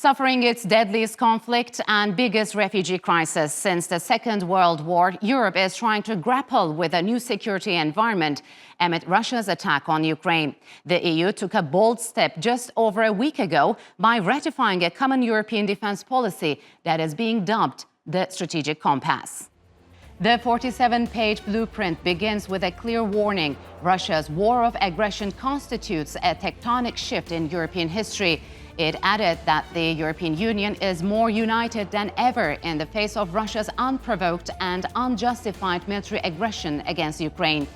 Suffering its deadliest conflict and biggest refugee crisis since the Second World War, Europe is trying to grapple with a new security environment amid Russia's attack on Ukraine. The EU took a bold step just over a week ago by ratifying a common European defense policy that is being dubbed the Strategic Compass. The 47-page blueprint begins with a clear warning. Russia's war of aggression constitutes a tectonic shift in European history. It added that the European Union is more united than ever in the face of Russia's unprovoked and unjustified military aggression against Ukraine.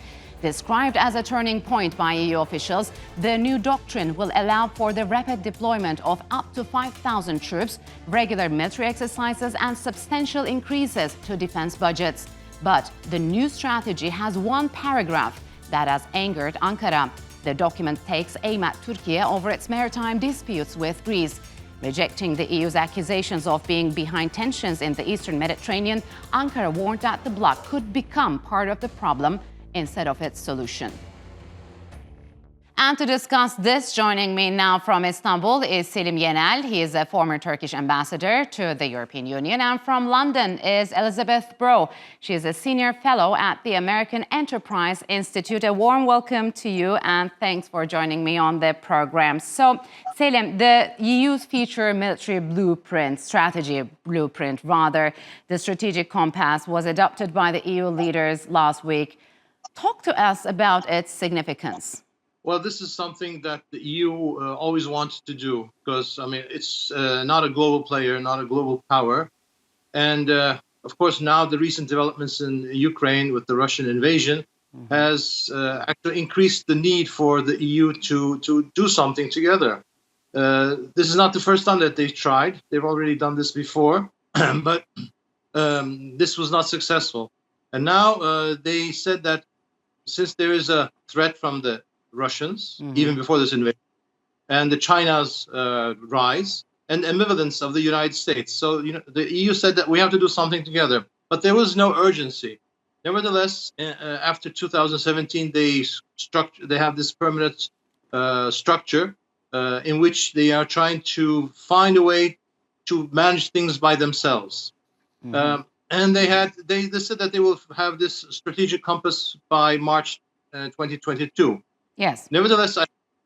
Described as a turning point by EU officials, the new doctrine will allow for the rapid deployment of up to 5,000 troops, regular military exercises, and substantial increases to defense budgets. But the new strategy has one paragraph that has angered Ankara. The document takes aim at Turkiye over its maritime disputes with Greece. Rejecting the EU's accusations of being behind tensions in the Eastern Mediterranean, Ankara warned that the bloc could become part of the problem instead of its solution. And to discuss this, joining me now from Istanbul is Selim Yenel. He is a former Turkish ambassador to the European Union. And from London is Elisabeth Braw. She is a senior fellow at the American Enterprise Institute. A warm welcome to you and thanks for joining me on the program. So, Selim, the EU's future military blueprint, the Strategic Compass, was adopted by the EU leaders last week. Talk to us about its significance. Well, this is something that the EU always wants to do because, I mean, it's not a global player, not a global power. And, of course, now the recent developments in Ukraine with the Russian invasion has actually increased the need for the EU to do something together. This is not the first time that they've tried. They've already done this before, but this was not successful. And now they said that since there is a threat from the Russians, even before this invasion, and the China's rise and ambivalence of the United States. So, the EU said that we have to do something together, but there was no urgency. Nevertheless, after 2017, they have this permanent structure in which they are trying to find a way to manage things by themselves. And they said that they will have this strategic compass by March 2022. Yes. Nevertheless,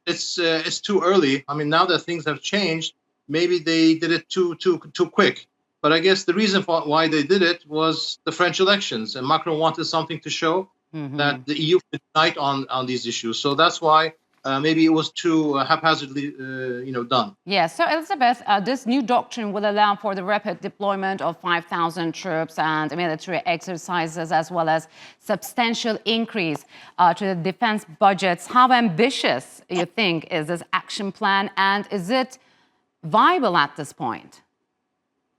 it's too early. I mean, now that things have changed, maybe they did it too quick. But I guess the reason for why they did it was the French elections, and Macron wanted something to show that the EU could unite on these issues. So that's why maybe it was too haphazardly, done. Yeah. So, Elisabeth, this new doctrine will allow for the rapid deployment of 5,000 troops and military exercises, as well as substantial increase to the defense budgets. How ambitious, you think, is this action plan, and is it viable at this point?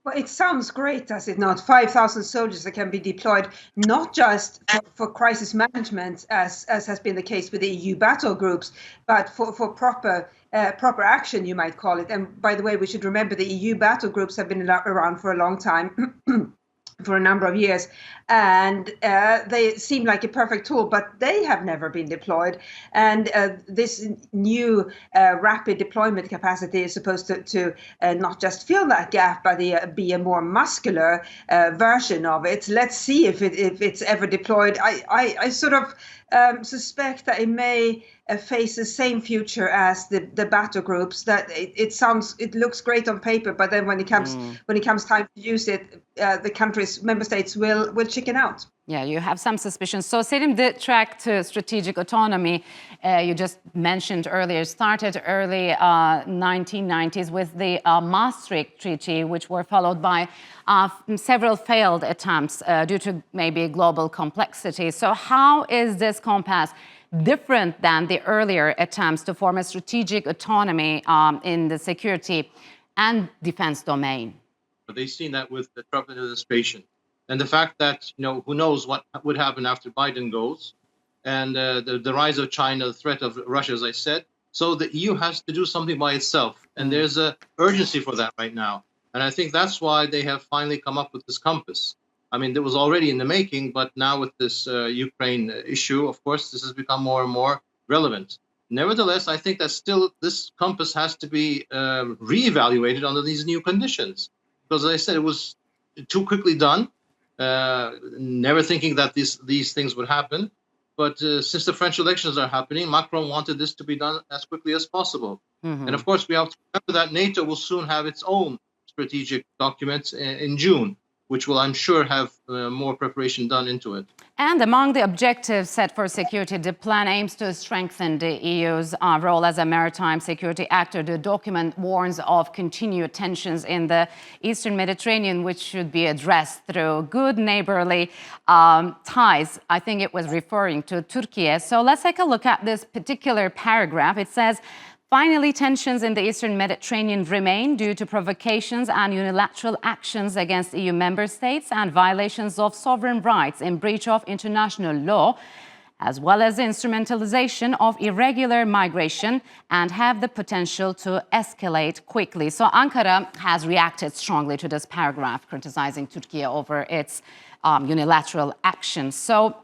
Well, it sounds great, does it not? 5,000 soldiers that can be deployed, not just for crisis management, as has been the case with the EU battle groups, but for proper action, you might call it. And by the way, we should remember the EU battle groups have been around for a long time. For a number of years, and they seem like a perfect tool, but they have never been deployed. And this new rapid deployment capacity is supposed to not just fill that gap, but be a more muscular version of it. Let's see if it's ever deployed. I sort of suspect that it may face the same future as the battle groups. That it looks great on paper, but then when it comes time to use it, the member states will chicken out. Yeah, you have some suspicions. So, Selim, the track to strategic autonomy you just mentioned earlier started early 1990s with the Maastricht Treaty, which were followed by several failed attempts due to maybe global complexity. So, how is this compass different than the earlier attempts to form a strategic autonomy in the security and defense domain? They've seen that with the Trump administration. And the fact that, who knows what would happen after Biden goes, and the rise of China, the threat of Russia, as I said. So the EU has to do something by itself. And there's a urgency for that right now. And I think that's why they have finally come up with this compass. I mean, it was already in the making, but now with this Ukraine issue, of course, this has become more and more relevant. Nevertheless, I think that still this compass has to be reevaluated under these new conditions. Because, as I said, it was too quickly done, never thinking that these things would happen. But since the French elections are happening, Macron wanted this to be done as quickly as possible. Mm-hmm. And of course, we have to remember that NATO will soon have its own strategic documents in June, which will, I'm sure, have more preparation done into it. And among the objectives set for security, the plan aims to strengthen the EU's role as a maritime security actor. The document warns of continued tensions in the Eastern Mediterranean, which should be addressed through good neighborly ties. I think it was referring to Turkiye. So let's take a look at this particular paragraph. It says, finally, tensions in the Eastern Mediterranean remain due to provocations and unilateral actions against EU member states and violations of sovereign rights in breach of international law, as well as instrumentalization of irregular migration, and have the potential to escalate quickly. So Ankara has reacted strongly to this paragraph, criticizing Turkey over its unilateral actions. So,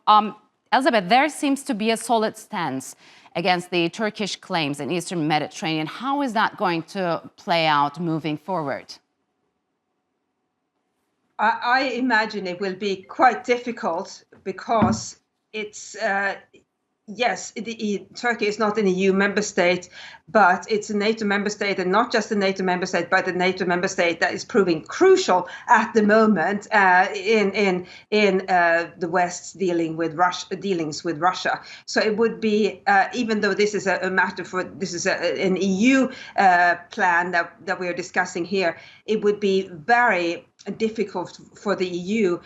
Elisabeth, there seems to be a solid stance against the Turkish claims in Eastern Mediterranean. How is that going to play out moving forward? I imagine it will be quite difficult because it's, yes, Turkey is not an EU member state, but it's a NATO member state, and not just a NATO member state, but a NATO member state that is proving crucial at the moment in the West's dealings with Russia. So it would be, even though this is a matter for an EU plan that we are discussing here, it would be very difficult for the EU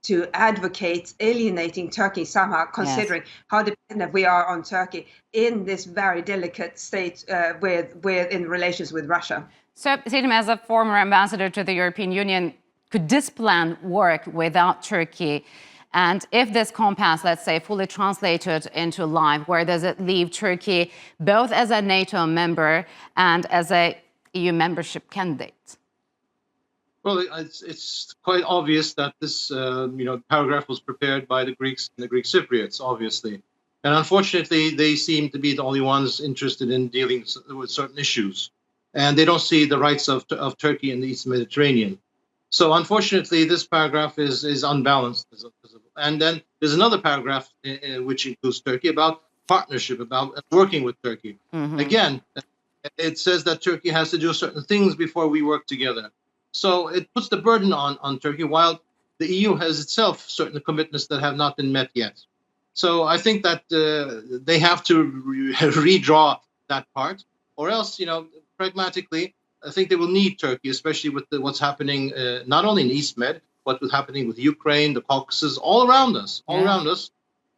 to advocate alienating Turkey somehow, considering how dependent we are on Turkey in this very delicate state in relations with Russia. So, Selim, as a former ambassador to the European Union, could this plan work without Turkey? And if this compass, let's say, fully translated into life, where does it leave Turkey, both as a NATO member and as a EU membership candidate? Well, it's quite obvious that this paragraph was prepared by the Greeks and the Greek Cypriots, obviously. And unfortunately, they seem to be the only ones interested in dealing with certain issues. And they don't see the rights of Turkey in the East Mediterranean. So unfortunately, this paragraph is unbalanced. And then there's another paragraph which includes Turkey about partnership, about working with Turkey. Mm-hmm. Again, it says that Turkey has to do certain things before we work together. So it puts the burden on Turkey, while the EU has itself certain commitments that have not been met yet. So I think that they have to redraw that part, or else, pragmatically, I think they will need Turkey, especially with what's happening not only in East Med, but what's happening with Ukraine, the Caucasus, all around us.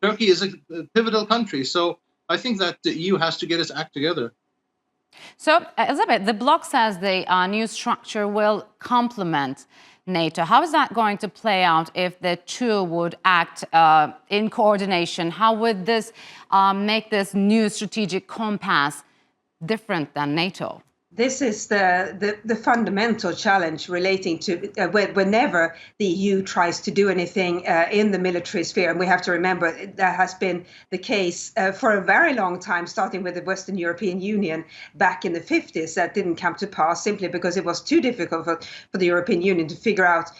Turkey is a pivotal country. So I think that the EU has to get its act together. So, Elisabeth, the bloc says the new structure will complement NATO. How is that going to play out if the two would act in coordination? How would this make this new strategic compass different than NATO? This is the fundamental challenge relating to whenever the EU tries to do anything in the military sphere. And we have to remember that has been the case for a very long time, starting with the Western European Union back in the 50s. That didn't come to pass simply because it was too difficult for the European Union to figure out,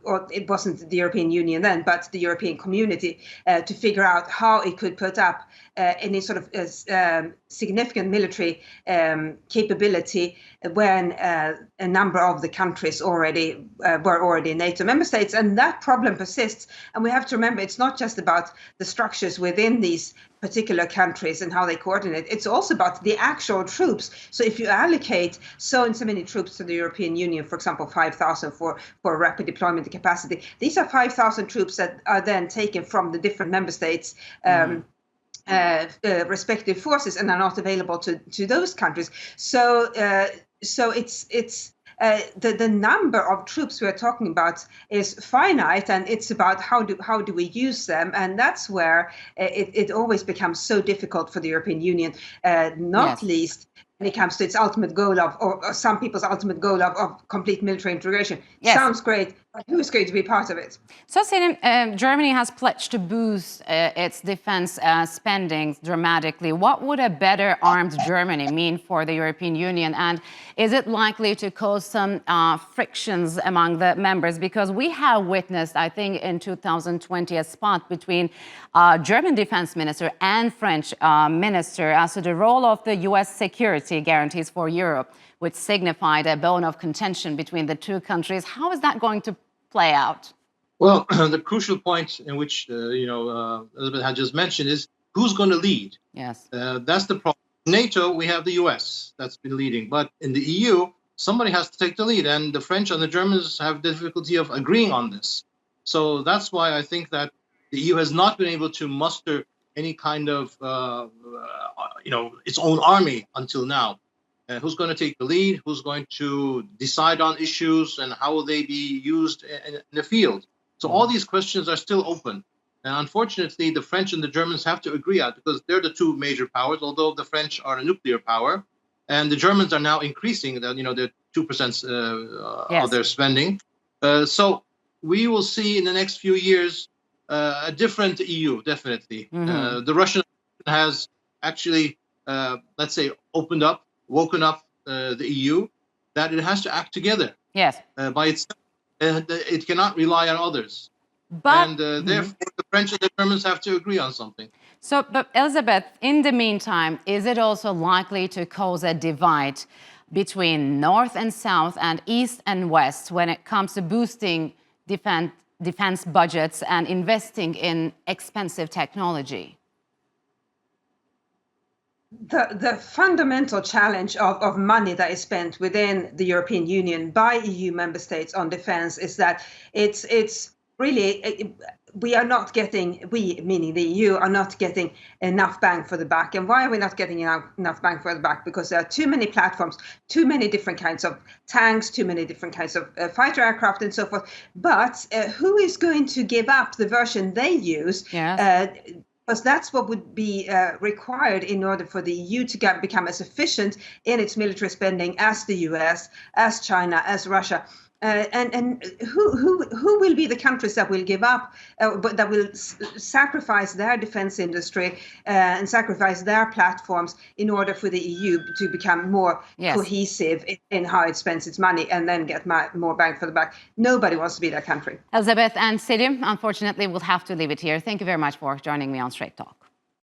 or it wasn't the European Union then, but the European community to figure out how it could put up any sort of significant military capability when a number of the countries were already NATO member states, and that problem persists. And we have to remember, it's not just about the structures within these particular countries and how they coordinate. It's also about the actual troops. So if you allocate so many troops to the European Union, for example, 5,000 for rapid deployment capacity, these are 5,000 troops that are then taken from the different member states. Respective forces and are not available to those countries. So it's the number of troops we are talking about is finite, and it's about how do we use them, and that's where it always becomes so difficult for the European Union, not least when it comes to its ultimate goal of, or some people's ultimate goal of complete military integration. Sounds great, Who is going to be part of it? So, Selim, Germany has pledged to boost its defense spending dramatically. What would a better armed Germany mean for the European Union? And is it likely to cause some frictions among the members? Because we have witnessed, I think, in 2020, a spot between German defense minister and French minister as to the role of the US security guarantees for Europe, which signified a bone of contention between the two countries. How is that going to play out? Well, the crucial point in which Elizabeth had just mentioned is who's going to lead. Yes, that's the problem. In NATO, we have the US that's been leading, but in the EU, somebody has to take the lead, and the French and the Germans have difficulty of agreeing on this. So that's why I think that the EU has not been able to muster any kind of its own army until now. Who's going to take the lead? Who's going to decide on issues, and how will they be used in the field? So all these questions are still open. And unfortunately, the French and the Germans have to agree on it because they're the two major powers, although the French are a nuclear power. And the Germans are now increasing their 2% of their spending. So we will see in the next few years a different EU, definitely. The Russian has actually, let's say, woken up the EU, that it has to act together. Yes. By itself. It cannot rely on others. But, and therefore, the French and the Germans have to agree on something. So, but Elisabeth, in the meantime, is it also likely to cause a divide between North and South and East and West when it comes to boosting defense budgets and investing in expensive technology? The fundamental challenge of money that is spent within the European Union by EU member states on defense is that it's really, we are not getting, we meaning the EU, are not getting enough bang for the buck. And why are we not getting enough bang for the buck? Because there are too many platforms, too many different kinds of tanks, too many different kinds of fighter aircraft and so forth. But who is going to give up the version they use? Yes. Because that's what would be required in order for the EU to become as efficient in its military spending as the US, as China, as Russia. And who will be the countries that will give up, but that will sacrifice their defense industry and sacrifice their platforms in order for the EU to become more cohesive in how it spends its money and then get more bang for the buck? Nobody wants to be that country. Elisabeth and Selim, unfortunately, we'll have to leave it here. Thank you very much for joining me on Straight Talk.